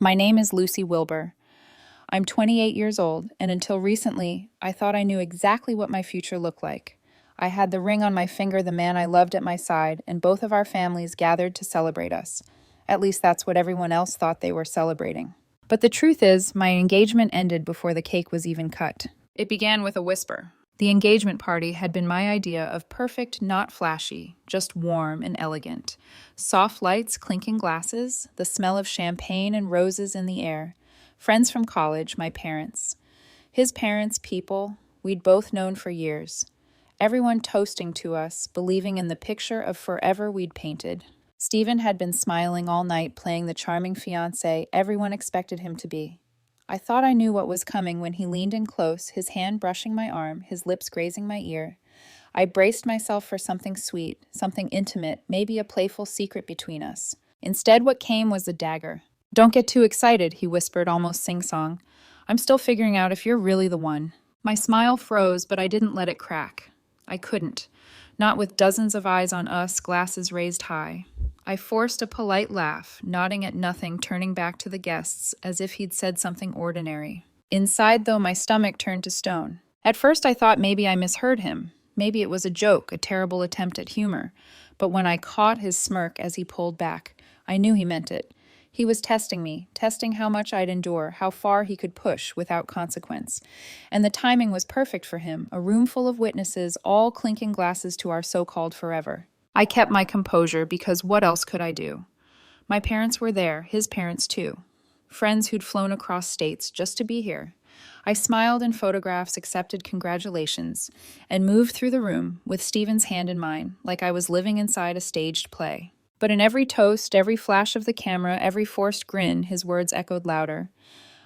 My name is Lucy Wilbur. I'm 28 years old, and until recently, I thought I knew exactly what my future looked like. I had the ring on my finger, the man I loved at my side, and both of our families gathered to celebrate us. At least that's what everyone else thought they were celebrating. But the truth is, my engagement ended before the cake was even cut. It began with a whisper. The engagement party had been my idea of perfect, not flashy, just warm and elegant. Soft lights, clinking glasses, the smell of champagne and roses in the air. Friends from college, my parents. His parents, people we'd both known for years. Everyone toasting to us, believing in the picture of forever we'd painted. Stephen had been smiling all night, playing the charming fiancé everyone expected him to be. I thought I knew what was coming when he leaned in close, his hand brushing my arm, his lips grazing my ear. I braced myself for something sweet, something intimate, maybe a playful secret between us. Instead, what came was a dagger. "Don't get too excited," he whispered, almost sing-song. "I'm still figuring out if you're really the one." My smile froze, but I didn't let it crack. I couldn't. Not with dozens of eyes on us, glasses raised high. I forced a polite laugh, nodding at nothing, turning back to the guests, as if he'd said something ordinary. Inside, though, my stomach turned to stone. At first I thought maybe I misheard him. Maybe it was a joke, a terrible attempt at humor. But when I caught his smirk as he pulled back, I knew he meant it. He was testing me, testing how much I'd endure, how far he could push without consequence. And the timing was perfect for him, a room full of witnesses, all clinking glasses to our so-called forever. I kept my composure because what else could I do? My parents were there, his parents too. Friends who'd flown across states just to be here. I smiled in photographs, accepted congratulations, and moved through the room with Stephen's hand in mine, like I was living inside a staged play. But in every toast, every flash of the camera, every forced grin, his words echoed louder.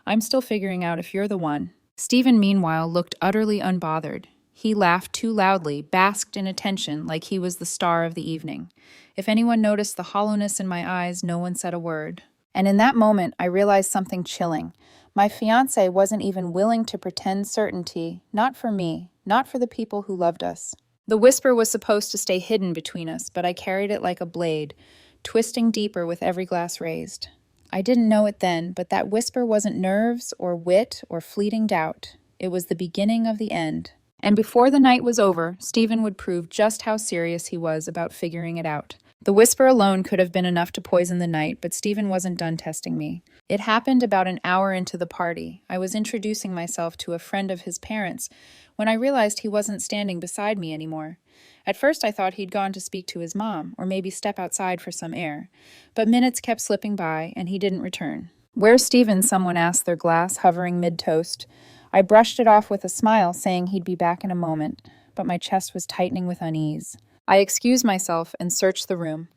"I'm still figuring out if you're the one." Stephen, meanwhile, looked utterly unbothered. He laughed too loudly, basked in attention like he was the star of the evening. If anyone noticed the hollowness in my eyes, no one said a word. And in that moment, I realized something chilling. My fiancé wasn't even willing to pretend certainty, not for me, not for the people who loved us. The whisper was supposed to stay hidden between us, but I carried it like a blade, twisting deeper with every glass raised. I didn't know it then, but that whisper wasn't nerves or wit or fleeting doubt. It was the beginning of the end. And before the night was over, Stephen would prove just how serious he was about figuring it out. The whisper alone could have been enough to poison the night, but Stephen wasn't done testing me. It happened about an hour into the party. I was introducing myself to a friend of his parents when I realized he wasn't standing beside me anymore. At first I thought he'd gone to speak to his mom, or maybe step outside for some air. But minutes kept slipping by, and he didn't return. "Where's Stephen?" someone asked, their glass hovering mid-toast. I brushed it off with a smile, saying he'd be back in a moment, but my chest was tightening with unease. I excused myself and searched the room.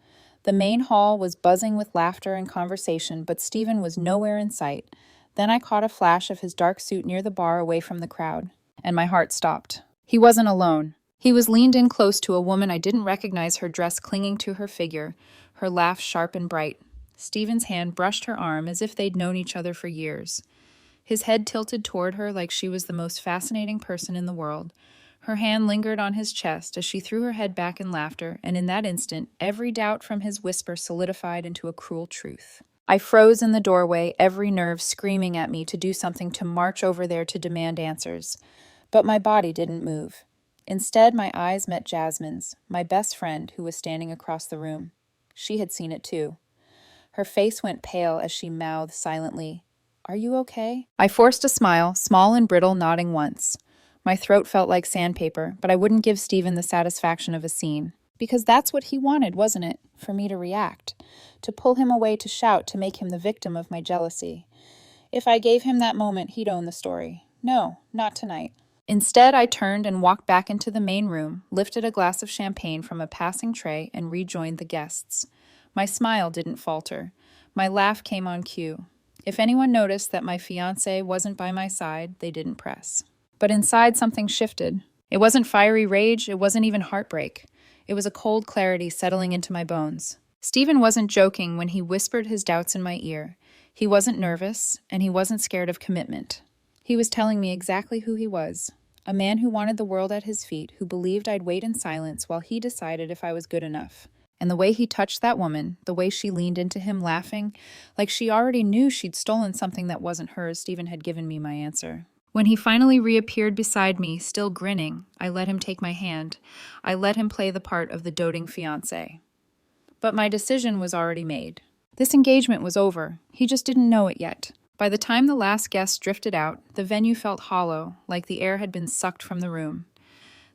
The main hall was buzzing with laughter and conversation, but Stephen was nowhere in sight. Then I caught a flash of his dark suit near the bar away from the crowd, and my heart stopped. He wasn't alone. He was leaned in close to a woman I didn't recognize, her dress clinging to her figure, her laugh sharp and bright. Stephen's hand brushed her arm as if they'd known each other for years. His head tilted toward her like she was the most fascinating person in the world. Her hand lingered on his chest as she threw her head back in laughter, and in that instant, every doubt from his whisper solidified into a cruel truth. I froze in the doorway, every nerve screaming at me to do something, to march over there to demand answers. But my body didn't move. Instead, my eyes met Jasmine's, my best friend, who was standing across the room. She had seen it too. Her face went pale as she mouthed silently, "Are you okay?" I forced a smile, small and brittle, nodding once. My throat felt like sandpaper, but I wouldn't give Stephen the satisfaction of a scene. Because that's what he wanted, wasn't it? For me to react. To pull him away, to shout, to make him the victim of my jealousy. If I gave him that moment, he'd own the story. No, not tonight. Instead, I turned and walked back into the main room, lifted a glass of champagne from a passing tray, and rejoined the guests. My smile didn't falter. My laugh came on cue. If anyone noticed that my fiancé wasn't by my side, they didn't press. But inside, something shifted. It wasn't fiery rage, it wasn't even heartbreak. It was a cold clarity settling into my bones. Stephen wasn't joking when he whispered his doubts in my ear. He wasn't nervous, and he wasn't scared of commitment. He was telling me exactly who he was. A man who wanted the world at his feet, who believed I'd wait in silence while he decided if I was good enough. And the way he touched that woman, the way she leaned into him laughing, like she already knew she'd stolen something that wasn't hers, Stephen had given me my answer. When he finally reappeared beside me, still grinning, I let him take my hand. I let him play the part of the doting fiancé. But my decision was already made. This engagement was over. He just didn't know it yet. By the time the last guest drifted out, the venue felt hollow, like the air had been sucked from the room.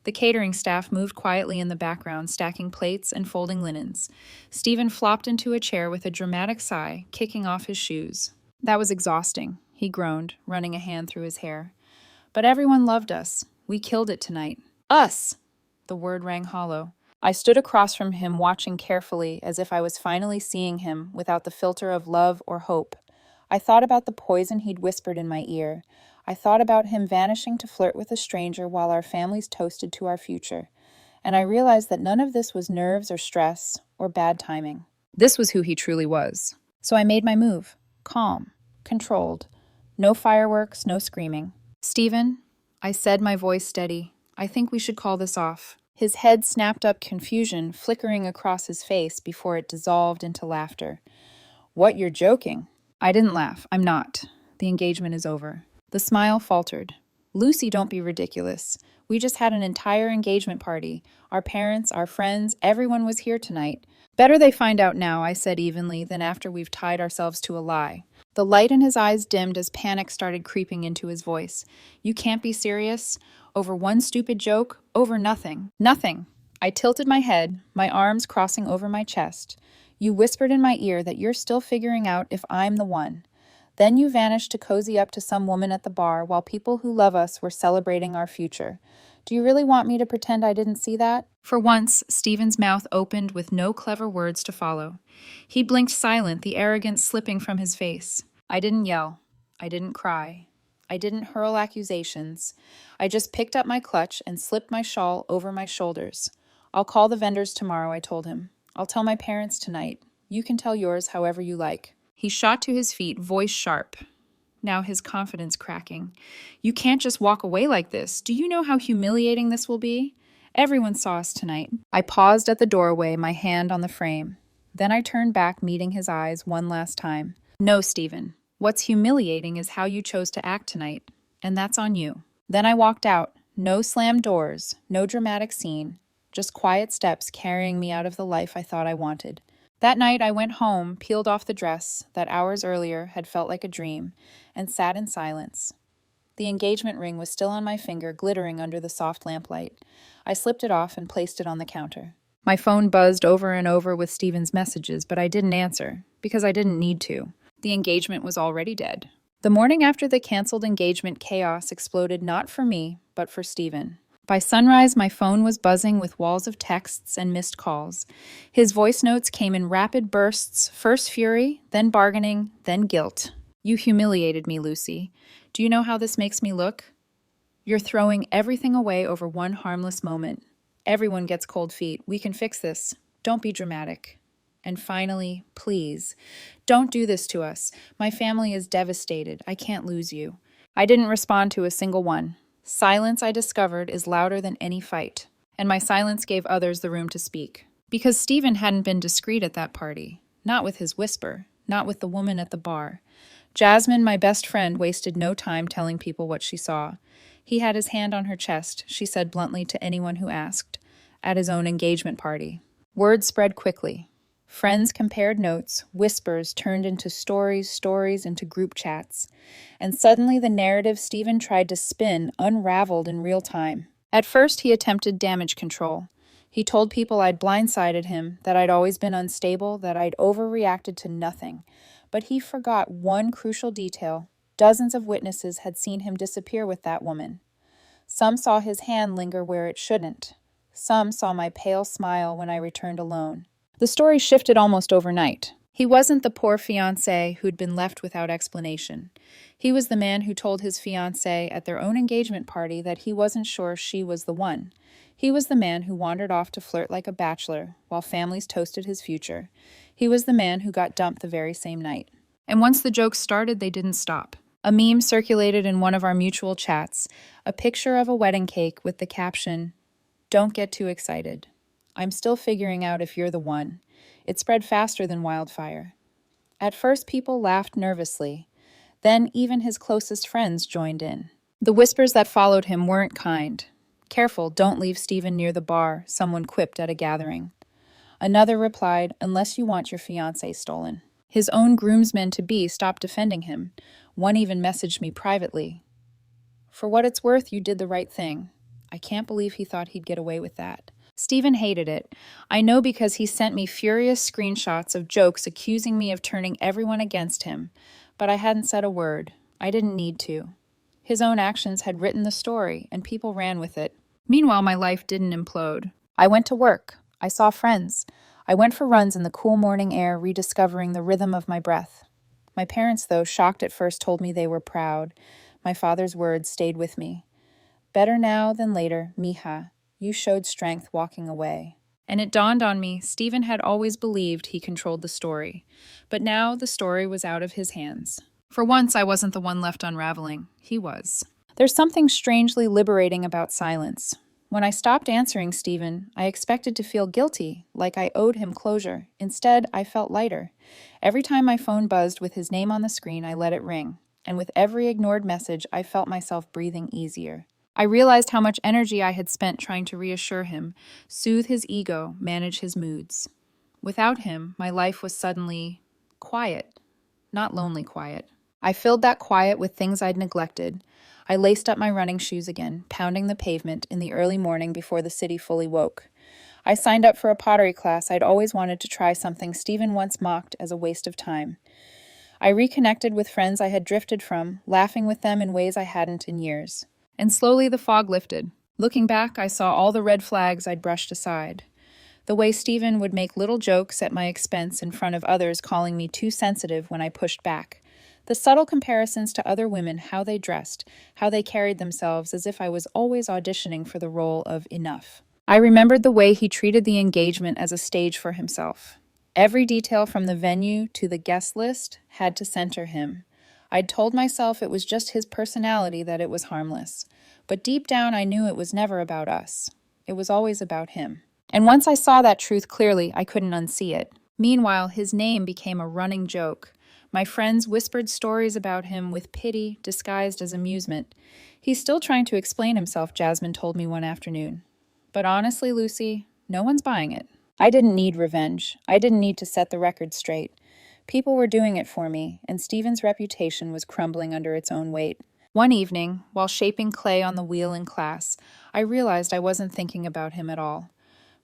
The catering staff moved quietly in the background, stacking plates and folding linens. Stephen flopped into a chair with a dramatic sigh, kicking off his shoes. That was exhausting, he groaned, running a hand through his hair. But everyone loved us. We killed it tonight. Us! The word rang hollow. I stood across from him, watching carefully, as if I was finally seeing him without the filter of love or hope. I thought about the poison he'd whispered in my ear. I thought about him vanishing to flirt with a stranger while our families toasted to our future. And I realized that none of this was nerves or stress or bad timing. This was who he truly was. So I made my move. Calm. Controlled. No fireworks, no screaming. Stephen, I said, my voice steady, I think we should call this off. His head snapped up, confusion flickering across his face before it dissolved into laughter. What, you're joking? I didn't laugh. I'm not. The engagement is over. The smile faltered. Lucy, don't be ridiculous. We just had an entire engagement party. Our parents, our friends, everyone was here tonight. Better they find out now, I said evenly, than after we've tied ourselves to a lie. The light in his eyes dimmed as panic started creeping into his voice. You can't be serious? Over one stupid joke? Over nothing. Nothing. I tilted my head, my arms crossing over my chest. You whispered in my ear that you're still figuring out if I'm the one. Then you vanished to cozy up to some woman at the bar while people who love us were celebrating our future. Do you really want me to pretend I didn't see that? For once, Stephen's mouth opened with no clever words to follow. He blinked silent, the arrogance slipping from his face. I didn't yell. I didn't cry. I didn't hurl accusations. I just picked up my clutch and slipped my shawl over my shoulders. I'll call the vendors tomorrow, I told him. I'll tell my parents tonight. You can tell yours however you like. He shot to his feet, voice sharp. Now his confidence cracking. You can't just walk away like this. Do you know how humiliating this will be? Everyone saw us tonight. I paused at the doorway, my hand on the frame. Then I turned back, meeting his eyes one last time. No, Stephen. What's humiliating is how you chose to act tonight. And that's on you. Then I walked out. No slammed doors, no dramatic scene. Just quiet steps carrying me out of the life I thought I wanted. That night I went home, peeled off the dress that hours earlier had felt like a dream, and sat in silence. The engagement ring was still on my finger, glittering under the soft lamplight. I slipped it off and placed it on the counter. My phone buzzed over and over with Stephen's messages, but I didn't answer, because I didn't need to. The engagement was already dead. The morning after the canceled engagement, chaos exploded not for me, but for Stephen. By sunrise, my phone was buzzing with walls of texts and missed calls. His voice notes came in rapid bursts, first fury, then bargaining, then guilt. You humiliated me, Lucy. Do you know how this makes me look? You're throwing everything away over one harmless moment. Everyone gets cold feet. We can fix this. Don't be dramatic. And finally, please, don't do this to us. My family is devastated. I can't lose you. I didn't respond to a single one. Silence, I discovered, is louder than any fight, and my silence gave others the room to speak. Because Stephen hadn't been discreet at that party, not with his whisper, not with the woman at the bar. Jasmine, my best friend, wasted no time telling people what she saw. He had his hand on her chest, she said bluntly to anyone who asked, at his own engagement party. Word spread quickly. Friends compared notes, whispers turned into stories into group chats. And suddenly the narrative Stephen tried to spin unraveled in real time. At first he attempted damage control. He told people I'd blindsided him, that I'd always been unstable, that I'd overreacted to nothing. But he forgot one crucial detail. Dozens of witnesses had seen him disappear with that woman. Some saw his hand linger where it shouldn't. Some saw my pale smile when I returned alone. The story shifted almost overnight. He wasn't the poor fiancé who'd been left without explanation. He was the man who told his fiancée at their own engagement party that he wasn't sure she was the one. He was the man who wandered off to flirt like a bachelor while families toasted his future. He was the man who got dumped the very same night. And once the jokes started, they didn't stop. A meme circulated in one of our mutual chats, a picture of a wedding cake with the caption, "Don't get too excited." I'm still figuring out if you're the one. It spread faster than wildfire. At first, people laughed nervously. Then, even his closest friends joined in. The whispers that followed him weren't kind. Careful, don't leave Stephen near the bar, someone quipped at a gathering. Another replied, unless you want your fiancé stolen. His own groomsmen-to-be stopped defending him. One even messaged me privately. For what it's worth, you did the right thing. I can't believe he thought he'd get away with that. Stephen hated it. I know because he sent me furious screenshots of jokes accusing me of turning everyone against him. But I hadn't said a word. I didn't need to. His own actions had written the story, and people ran with it. Meanwhile, my life didn't implode. I went to work. I saw friends. I went for runs in the cool morning air, rediscovering the rhythm of my breath. My parents, though, shocked at first, told me they were proud. My father's words stayed with me. Better now than later, mija. You showed strength walking away. And it dawned on me, Stephen had always believed he controlled the story. But now the story was out of his hands. For once, I wasn't the one left unraveling. He was. There's something strangely liberating about silence. When I stopped answering Stephen, I expected to feel guilty, like I owed him closure. Instead, I felt lighter. Every time my phone buzzed with his name on the screen, I let it ring. And with every ignored message, I felt myself breathing easier. I realized how much energy I had spent trying to reassure him, soothe his ego, manage his moods. Without him, my life was suddenly quiet, not lonely quiet. I filled that quiet with things I'd neglected. I laced up my running shoes again, pounding the pavement in the early morning before the city fully woke. I signed up for a pottery class. I'd always wanted to try something Stephen once mocked as a waste of time. I reconnected with friends I had drifted from, laughing with them in ways I hadn't in years. And slowly the fog lifted. Looking back, I saw all the red flags I'd brushed aside. The way Stephen would make little jokes at my expense in front of others, calling me too sensitive when I pushed back. The subtle comparisons to other women, how they dressed, how they carried themselves, as if I was always auditioning for the role of enough. I remembered the way he treated the engagement as a stage for himself. Every detail from the venue to the guest list had to center him. I'd told myself it was just his personality, that it was harmless. But deep down, I knew it was never about us. It was always about him. And once I saw that truth clearly, I couldn't unsee it. Meanwhile, his name became a running joke. My friends whispered stories about him with pity disguised as amusement. He's still trying to explain himself, Jasmine told me one afternoon. But honestly, Lucy, no one's buying it. I didn't need revenge. I didn't need to set the record straight. People were doing it for me, and Stephen's reputation was crumbling under its own weight. One evening, while shaping clay on the wheel in class, I realized I wasn't thinking about him at all.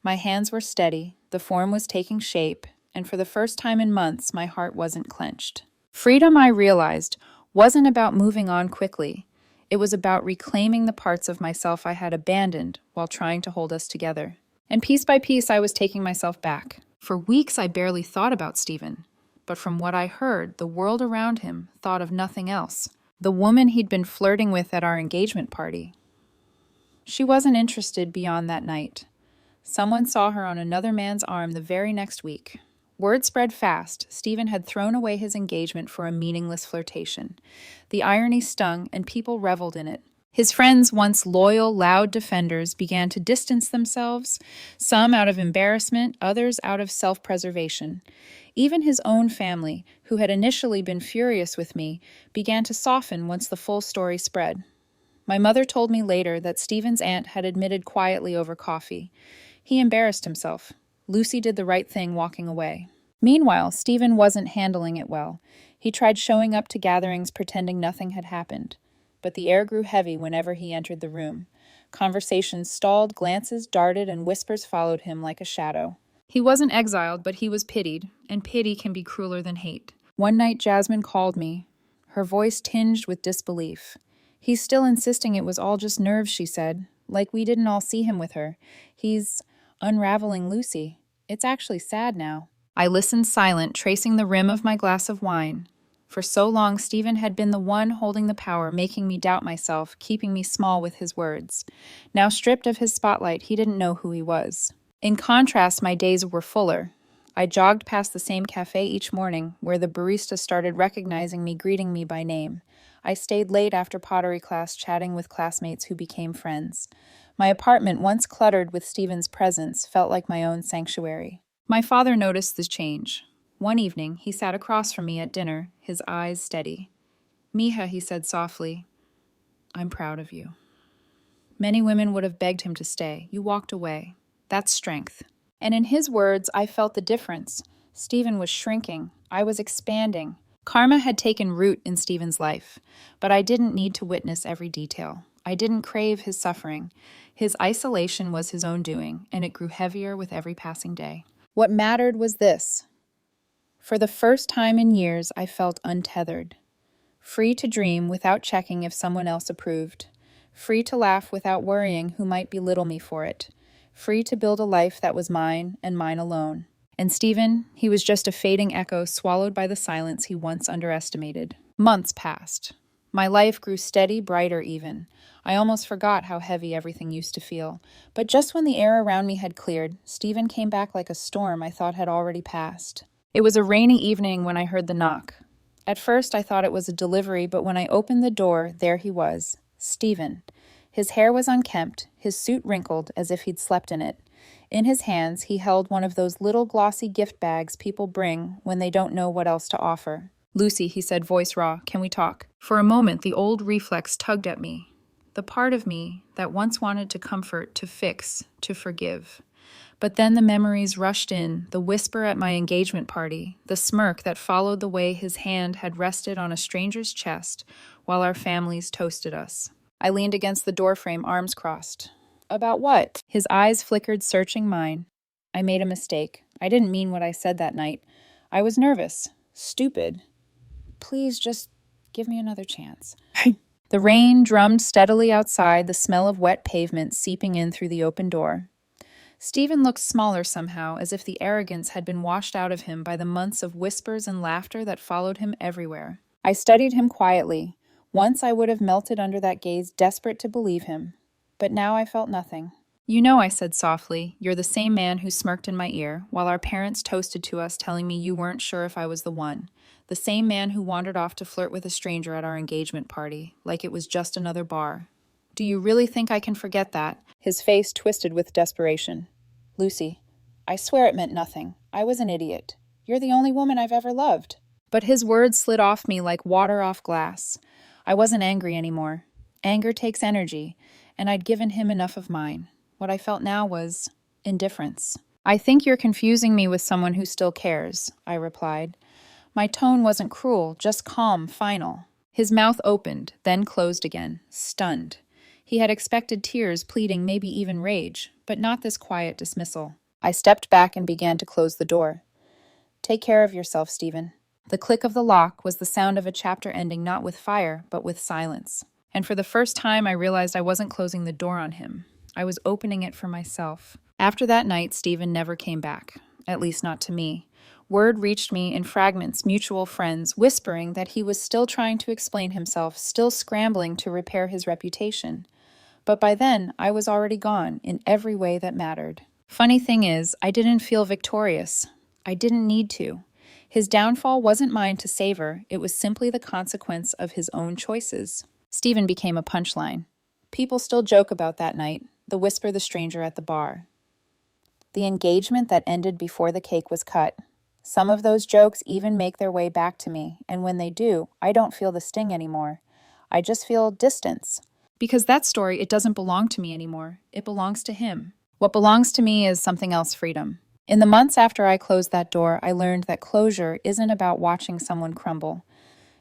My hands were steady, the form was taking shape, and for the first time in months, my heart wasn't clenched. Freedom, I realized, wasn't about moving on quickly. It was about reclaiming the parts of myself I had abandoned while trying to hold us together. And piece by piece, I was taking myself back. For weeks, I barely thought about Stephen. But from what I heard, the world around him thought of nothing else. The woman he'd been flirting with at our engagement party. She wasn't interested beyond that night. Someone saw her on another man's arm the very next week. Word spread fast. Stephen had thrown away his engagement for a meaningless flirtation. The irony stung, and people reveled in it. His friends, once loyal, loud defenders, began to distance themselves, some out of embarrassment, others out of self-preservation. Even his own family, who had initially been furious with me, began to soften once the full story spread. My mother told me later that Stephen's aunt had admitted quietly over coffee. He embarrassed himself. Lucy did the right thing walking away. Meanwhile, Stephen wasn't handling it well. He tried showing up to gatherings pretending nothing had happened. But the air grew heavy whenever he entered the room. Conversations stalled, glances darted, and whispers followed him like a shadow. He wasn't exiled, but he was pitied, and pity can be crueler than hate. One night, Jasmine called me, her voice tinged with disbelief. He's still insisting it was all just nerves, she said, like we didn't all see him with her. He's unraveling Lucy. It's actually sad now. I listened silent, tracing the rim of my glass of wine. For so long, Stephen had been the one holding the power, making me doubt myself, keeping me small with his words. Now stripped of his spotlight, he didn't know who he was. In contrast, my days were fuller. I jogged past the same cafe each morning, where the barista started recognizing me, greeting me by name. I stayed late after pottery class, chatting with classmates who became friends. My apartment, once cluttered with Stephen's presence, felt like my own sanctuary. My father noticed the change. One evening, he sat across from me at dinner, his eyes steady. "Mija," he said softly, "I'm proud of you." Many women would have begged him to stay. You walked away. That's strength. And in his words, I felt the difference. Stephen was shrinking. I was expanding. Karma had taken root in Stephen's life, but I didn't need to witness every detail. I didn't crave his suffering. His isolation was his own doing, and it grew heavier with every passing day. What mattered was this. For the first time in years, I felt untethered. Free to dream without checking if someone else approved. Free to laugh without worrying who might belittle me for it. Free to build a life that was mine and mine alone. And Stephen, he was just a fading echo swallowed by the silence he once underestimated. Months passed. My life grew steady, brighter even. I almost forgot how heavy everything used to feel. But just when the air around me had cleared, Stephen came back like a storm I thought had already passed. It was a rainy evening when I heard the knock. At first I thought it was a delivery, but when I opened the door, there he was, Stephen. His hair was unkempt, his suit wrinkled as if he'd slept in it. In his hands, he held one of those little glossy gift bags people bring when they don't know what else to offer. "Lucy," he said, voice raw, "can we talk?" For a moment, the old reflex tugged at me. The part of me that once wanted to comfort, to fix, to forgive. But then the memories rushed in, the whisper at my engagement party, the smirk that followed the way his hand had rested on a stranger's chest while our families toasted us. I leaned against the doorframe, arms crossed. "About what?" His eyes flickered, searching mine. "I made a mistake. I didn't mean what I said that night. I was nervous. Stupid. Please just give me another chance." The rain drummed steadily outside, the smell of wet pavement seeping in through the open door. Stephen looked smaller somehow, as if the arrogance had been washed out of him by the months of whispers and laughter that followed him everywhere. I studied him quietly. Once I would have melted under that gaze, desperate to believe him. But now I felt nothing. "You know," I said softly, "you're the same man who smirked in my ear, while our parents toasted to us telling me you weren't sure if I was the one. The same man who wandered off to flirt with a stranger at our engagement party, like it was just another bar. Do you really think I can forget that?" His face twisted with desperation. "Lucy, I swear it meant nothing. I was an idiot. You're the only woman I've ever loved." But his words slid off me like water off glass. I wasn't angry anymore. Anger takes energy, and I'd given him enough of mine. What I felt now was indifference. "I think you're confusing me with someone who still cares," I replied. My tone wasn't cruel, just calm, final. His mouth opened, then closed again, stunned. He had expected tears, pleading, maybe even rage, but not this quiet dismissal. I stepped back and began to close the door. "Take care of yourself, Stephen." The click of the lock was the sound of a chapter ending not with fire, but with silence. And for the first time, I realized I wasn't closing the door on him. I was opening it for myself. After that night, Stephen never came back, at least not to me. Word reached me in fragments, mutual friends, whispering that he was still trying to explain himself, still scrambling to repair his reputation. But by then, I was already gone in every way that mattered. Funny thing is, I didn't feel victorious. I didn't need to. His downfall wasn't mine to savor, it was simply the consequence of his own choices. Stephen became a punchline. People still joke about that night, the whisper the stranger at the bar. The engagement that ended before the cake was cut. Some of those jokes even make their way back to me, and when they do, I don't feel the sting anymore. I just feel distance. Because that story, it doesn't belong to me anymore. It belongs to him. What belongs to me is something else, freedom. In the months after I closed that door, I learned that closure isn't about watching someone crumble.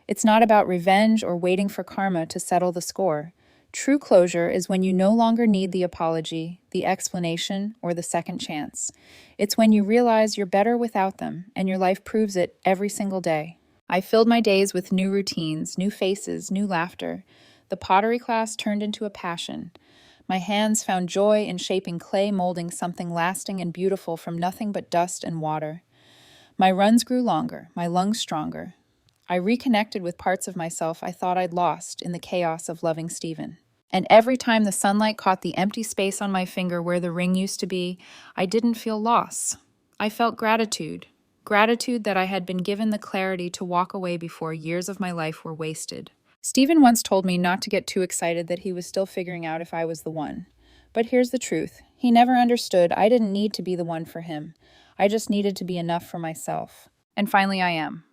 It's not about revenge or waiting for karma to settle the score. True closure is when you no longer need the apology, the explanation, or the second chance. It's when you realize you're better without them, and your life proves it every single day. I filled my days with new routines, new faces, new laughter. The pottery class turned into a passion. My hands found joy in shaping clay, molding something lasting and beautiful from nothing but dust and water. My runs grew longer, my lungs stronger. I reconnected with parts of myself I thought I'd lost in the chaos of loving Stephen. And every time the sunlight caught the empty space on my finger where the ring used to be, I didn't feel loss. I felt gratitude. Gratitude that I had been given the clarity to walk away before years of my life were wasted. Stephen once told me not to get too excited that he was still figuring out if I was the one. But here's the truth. He never understood I didn't need to be the one for him. I just needed to be enough for myself. And finally, I am.